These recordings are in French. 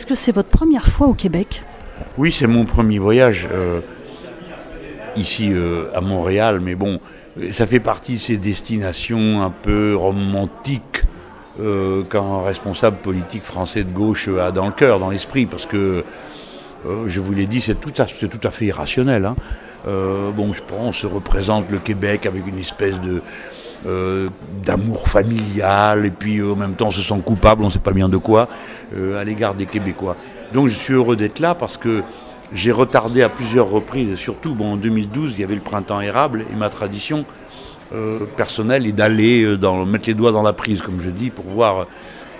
que c'est votre première fois au Québec? Oui, c'est mon premier voyage ici à Montréal, mais bon, ça fait partie de ces destinations un peu romantiques qu'un responsable politique français de gauche a dans le cœur, dans l'esprit, parce que, je vous l'ai dit, c'est tout à fait irrationnel. Hein. Bon, je pense, on se représente le Québec avec une espèce d'amour familial, et puis en même temps on se sent coupable, on ne sait pas bien de quoi, à l'égard des Québécois. Donc je suis heureux d'être là parce que j'ai retardé à plusieurs reprises, et surtout en 2012, il y avait le printemps érable, et ma tradition personnelle est d'aller mettre les doigts dans la prise, comme je dis, pour voir.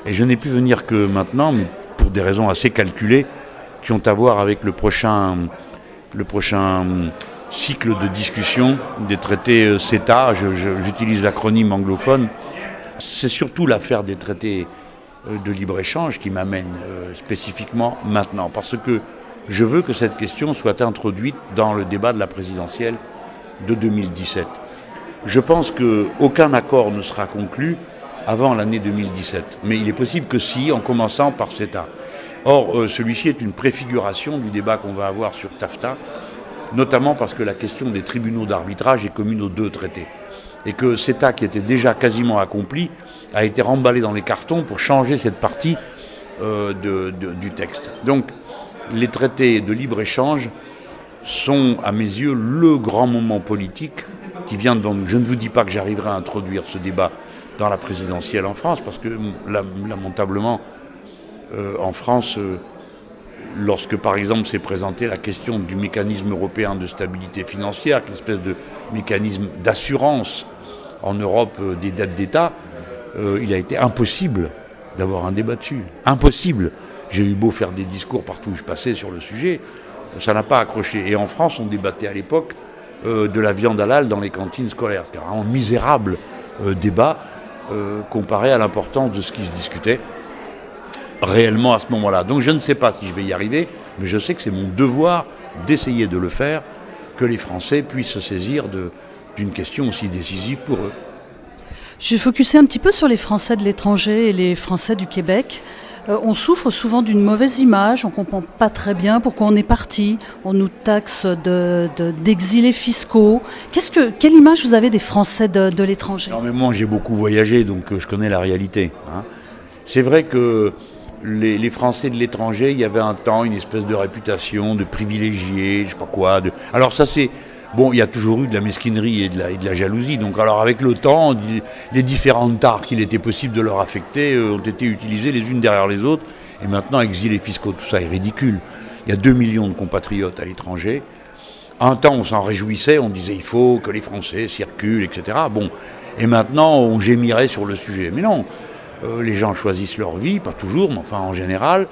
Et je n'ai pu venir que maintenant, mais pour des raisons assez calculées, qui ont à voir avec le prochain cycle de discussion des traités CETA, j'utilise l'acronyme anglophone. C'est surtout l'affaire des traités de libre-échange qui m'amène spécifiquement maintenant, parce que je veux que cette question soit introduite dans le débat de la présidentielle de 2017. Je pense qu'aucun accord ne sera conclu avant l'année 2017, mais il est possible que si, en commençant par CETA. Or, celui-ci est une préfiguration du débat qu'on va avoir sur TAFTA, notamment parce que la question des tribunaux d'arbitrage est commune aux deux traités. Et que CETA, qui était déjà quasiment accompli, a été remballé dans les cartons pour changer cette partie du texte. Donc, les traités de libre-échange sont, à mes yeux, le grand moment politique qui vient devant nous. Je ne vous dis pas que j'arriverai à introduire ce débat dans la présidentielle en France, parce que, lamentablement, en France, lorsque par exemple s'est présentée la question du mécanisme européen de stabilité financière, qui est une espèce de mécanisme d'assurance en Europe des dettes d'État, il a été impossible d'avoir un débat dessus. Impossible. J'ai eu beau faire des discours partout où je passais sur le sujet, ça n'a pas accroché. Et en France, on débattait à l'époque de la viande halal dans les cantines scolaires. C'était un misérable débat comparé à l'importance de ce qui se discutait réellement à ce moment-là. Donc je ne sais pas si je vais y arriver, mais je sais que c'est mon devoir d'essayer de le faire, que les Français puissent se saisir d'une question aussi décisive pour eux. Je vais focuser un petit peu sur les Français de l'étranger et les Français du Québec. On souffre souvent d'une mauvaise image, on ne comprend pas très bien pourquoi on est parti, on nous taxe d'exilés fiscaux. Quelle image vous avez des Français de l'étranger? Non, mais moi j'ai beaucoup voyagé, donc je connais la réalité. Hein. C'est vrai que les Français de l'étranger, il y avait un temps une espèce de réputation de privilégiés, je sais pas quoi. Alors ça c'est... Bon, il y a toujours eu de la mesquinerie et de la jalousie. Donc alors avec le temps, les différentes tares qu'il était possible de leur affecter ont été utilisées les unes derrière les autres. Et maintenant, exilés fiscaux, tout ça est ridicule. Il y a 2 millions de compatriotes à l'étranger. Un temps, on s'en réjouissait, on disait il faut que les Français circulent, etc. Bon, et maintenant, on gémirait sur le sujet. Mais non, les gens choisissent leur vie, pas toujours, mais enfin en général.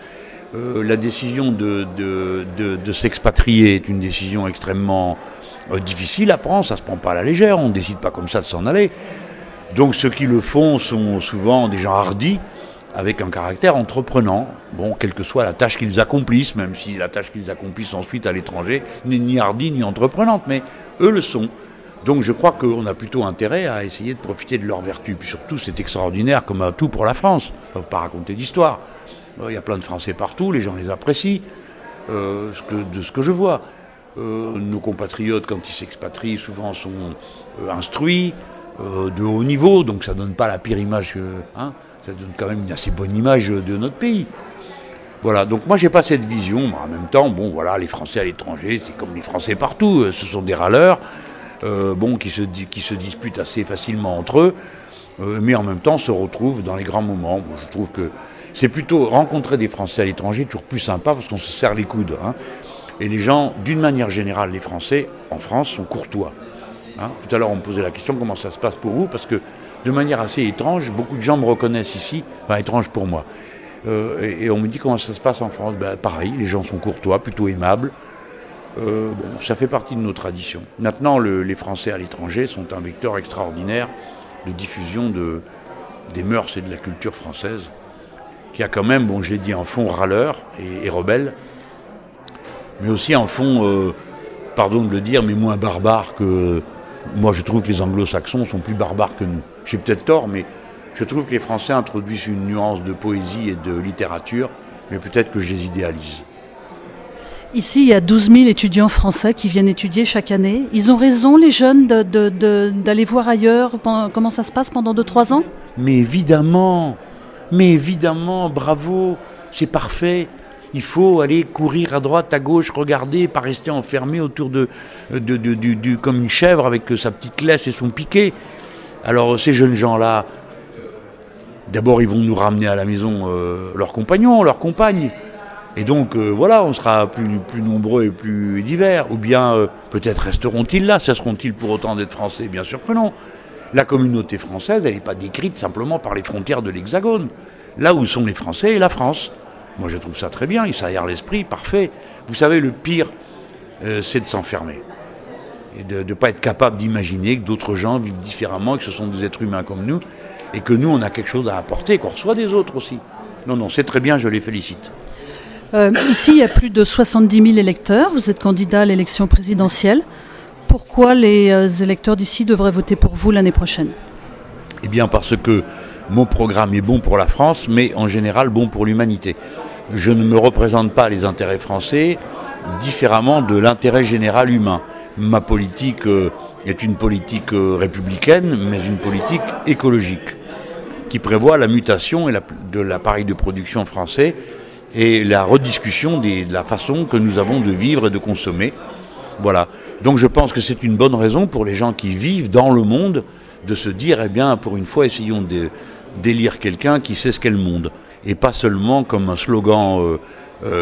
La décision de s'expatrier est une décision extrêmement difficile à prendre, ça ne se prend pas à la légère, on ne décide pas comme ça de s'en aller. Donc ceux qui le font sont souvent des gens hardis, avec un caractère entreprenant, bon, quelle que soit la tâche qu'ils accomplissent, même si la tâche qu'ils accomplissent ensuite à l'étranger n'est ni hardie ni entreprenante, mais eux le sont. Donc je crois qu'on a plutôt intérêt à essayer de profiter de leurs vertus. Puis surtout, c'est extraordinaire comme atout pour la France. On ne peut pas raconter d'histoire. Il y a plein de Français partout, les gens les apprécient, de ce que je vois. Nos compatriotes, quand ils s'expatrient, souvent sont instruits, de haut niveau, donc ça ne donne pas la pire image, ça donne quand même une assez bonne image de notre pays. Voilà, donc moi j'ai pas cette vision, mais en même temps, bon voilà, les Français à l'étranger, c'est comme les Français partout, ce sont des râleurs, qui se disputent assez facilement entre eux, mais en même temps se retrouvent dans les grands moments. Bon, je trouve que c'est plutôt rencontrer des Français à l'étranger toujours plus sympa parce qu'on se serre les coudes. Hein. Et les gens, d'une manière générale, les Français, en France, sont courtois. Hein. Tout à l'heure, on me posait la question, comment ça se passe pour vous? Parce que, de manière assez étrange, beaucoup de gens me reconnaissent ici, enfin étrange pour moi. Et on me dit comment ça se passe en France? Ben, pareil, les gens sont courtois, plutôt aimables. Bon, ça fait partie de nos traditions. Maintenant, les Français à l'étranger sont un vecteur extraordinaire de diffusion des mœurs et de la culture française, qui a quand même, bon, je l'ai dit, un fond râleur et rebelle, mais aussi un fond, pardon de le dire, mais moins barbare que... Moi, je trouve que les anglo-saxons sont plus barbares que nous. J'ai peut-être tort, mais je trouve que les Français introduisent une nuance de poésie et de littérature mais peut-être que je les idéalise. Ici, il y a 12 000 étudiants français qui viennent étudier chaque année. Ils ont raison, les jeunes, d'aller voir ailleurs comment ça se passe pendant 2-3 ans? Mais évidemment, bravo, c'est parfait. Il faut aller courir à droite, à gauche, regarder, pas rester enfermé autour comme une chèvre avec sa petite laisse et son piquet. Alors ces jeunes gens-là, d'abord ils vont nous ramener à la maison leurs compagnons, leurs compagnes. Et donc voilà, on sera plus nombreux et plus divers. Ou bien peut-être resteront-ils là, cesseront-ils pour autant d'être français? Bien sûr que non. La communauté française, elle n'est pas décrite simplement par les frontières de l'Hexagone. Là où sont les Français et la France. Moi je trouve ça très bien, ça aère l'esprit, parfait. Vous savez, le pire, c'est de s'enfermer. Et de ne pas être capable d'imaginer que d'autres gens vivent différemment, que ce sont des êtres humains comme nous, et que nous on a quelque chose à apporter, qu'on reçoit des autres aussi. Non, c'est très bien, je les félicite. Ici, il y a plus de 70 000 électeurs. Vous êtes candidat à l'élection présidentielle. Pourquoi les électeurs d'ici devraient voter pour vous l'année prochaine? Eh bien parce que mon programme est bon pour la France, mais en général bon pour l'humanité. Je ne me représente pas les intérêts français différemment de l'intérêt général humain. Ma politique est une politique républicaine, mais une politique écologique, qui prévoit la mutation de l'appareil de production français et la rediscussion de la façon que nous avons de vivre et de consommer. Voilà. Donc je pense que c'est une bonne raison pour les gens qui vivent dans le monde de se dire, eh bien, pour une fois, essayons d'élire quelqu'un qui sait ce qu'est le monde. Et pas seulement comme un slogan,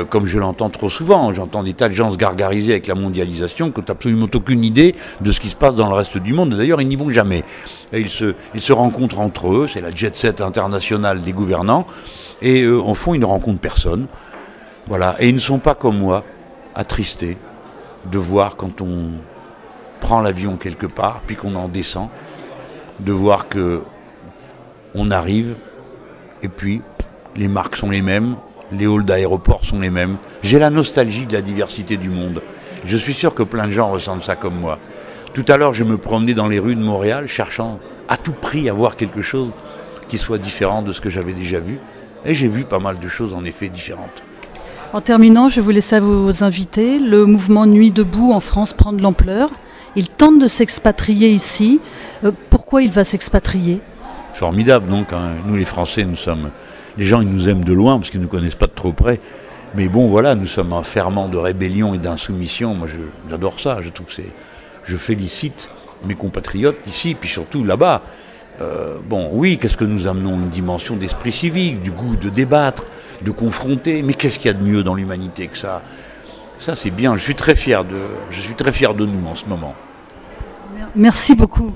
comme je l'entends trop souvent. J'entends des tas de gens se gargariser avec la mondialisation, qui n'ont absolument aucune idée de ce qui se passe dans le reste du monde. D'ailleurs, ils n'y vont jamais. Et ils se rencontrent entre eux, c'est la jet set internationale des gouvernants, et en fond, ils ne rencontrent personne. Voilà. Et ils ne sont pas comme moi, attristés de voir quand on prend l'avion quelque part, puis qu'on en descend, de voir qu'on arrive, et puis les marques sont les mêmes, les halls d'aéroport sont les mêmes. J'ai la nostalgie de la diversité du monde. Je suis sûr que plein de gens ressentent ça comme moi. Tout à l'heure, je me promenais dans les rues de Montréal, cherchant à tout prix à voir quelque chose qui soit différent de ce que j'avais déjà vu. Et j'ai vu pas mal de choses en effet différentes. En terminant, je vais vous laisser à vos invités. Le mouvement Nuit debout en France prend de l'ampleur. Il tente de s'expatrier ici. Pourquoi il va s'expatrier? Formidable donc, hein. Nous les Français, les gens ils nous aiment de loin parce qu'ils ne nous connaissent pas de trop près. Mais bon voilà, nous sommes un ferment de rébellion et d'insoumission. Moi j'adore ça, je félicite mes compatriotes ici, puis surtout là-bas. Bon oui, qu'est-ce que nous amenons? Une dimension d'esprit civique, du goût de débattre, de confronter. Mais qu'est-ce qu'il y a de mieux dans l'humanité que ça? Ça c'est bien, je suis très fier de nous en ce moment. Merci beaucoup.